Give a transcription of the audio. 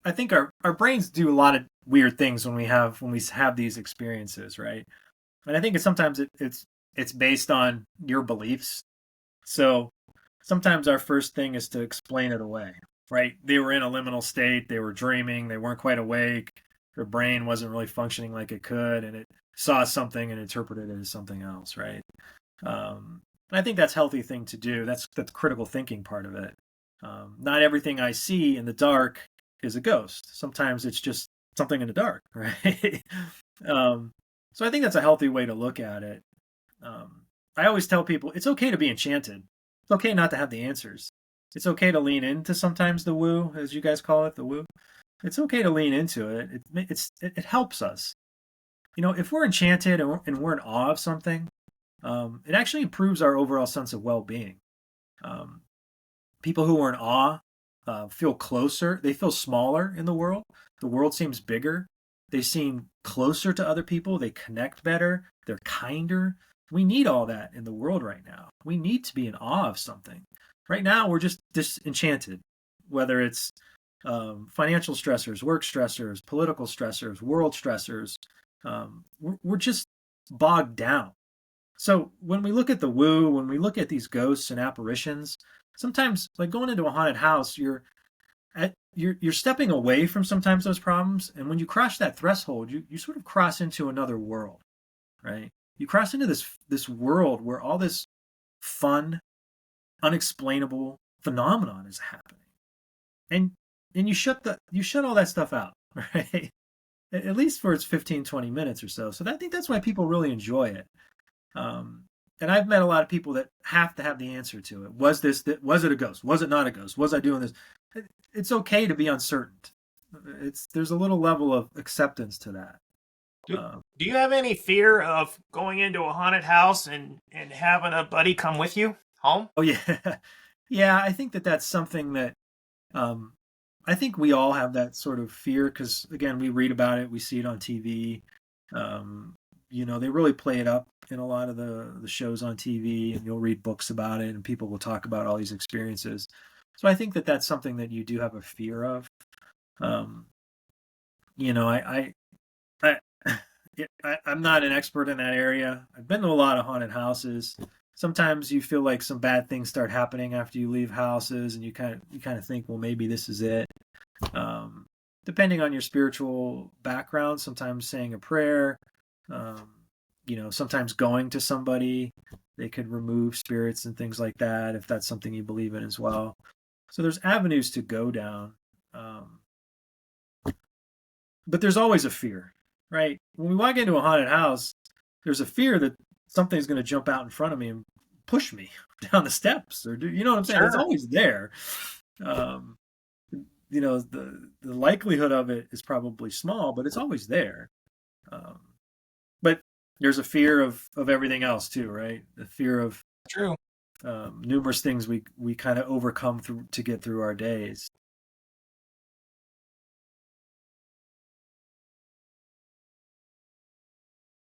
I think our brains do a lot of weird things when we have these experiences, right? And I think it's based on your beliefs. So sometimes our first thing is to explain it away, right? They were in a liminal state, they were dreaming, they weren't quite awake, their brain wasn't really functioning like it could, and it saw something and interpreted it as something else, right? And I think that's a healthy thing to do. That's the critical thinking part of it. Not everything I see in the dark is a ghost. Sometimes it's just something in the dark, right? um, so I think that's a healthy way to look at it. I always tell people it's okay to be enchanted. It's okay not to have the answers. It's okay to lean into sometimes the woo, as you guys call it, the woo. It's okay to lean into it. It helps us. If we're enchanted and we're in awe of something, it actually improves our overall sense of well-being. Um, People who are in awe feel closer. They feel smaller in the world. The world seems bigger. They seem closer to other people. They connect better. They're kinder. We need all that in the world right now. We need to be in awe of something. Right now, we're just disenchanted, whether it's financial stressors, work stressors, political stressors, world stressors. We're just bogged down. So when we look at the woo, when we look at these ghosts and apparitions, sometimes like going into a haunted house, you're stepping away from sometimes those problems, and when you cross that threshold, you sort of cross into another world, right? You cross into this world where all this fun, unexplainable phenomenon is happening, and you shut all that stuff out, right? At least for its 15, 20 minutes or so. So I think that's why people really enjoy it. Um, and I've met a lot of people that have to have the answer to it. Was it a ghost? Was it not a ghost? Was I doing this? It's okay to be uncertain. There's a little level of acceptance to that. Do, do you have any fear of going into a haunted house and having a buddy come with you home? Oh yeah, yeah. I think that's something that um, I think we all have that sort of fear because again, we read about it, we see it on TV. Um, they really play it up in a lot of the shows on TV, and you'll read books about it, and people will talk about all these experiences. So I think that's something that you do have a fear of. Um, you know, I, I'm not an expert in that area. I've been to a lot of haunted houses. Sometimes you feel like some bad things start happening after you leave houses, and you kind of think, well, maybe this is it. Um, Depending on your spiritual background, sometimes saying a prayer, um, sometimes going to somebody, they could remove spirits and things like that if that's something you believe in as well. So there's avenues to go down. Um, but there's always a fear, right? When we walk into a haunted house, there's a fear that something's going to jump out in front of me and push me down the steps, or you know what I'm saying? It's Sure. always there. Um, the likelihood of it is probably small, but it's always there. Um, but there's a fear of everything else too, right? The fear of True. numerous things we kind of overcome through to get through our days.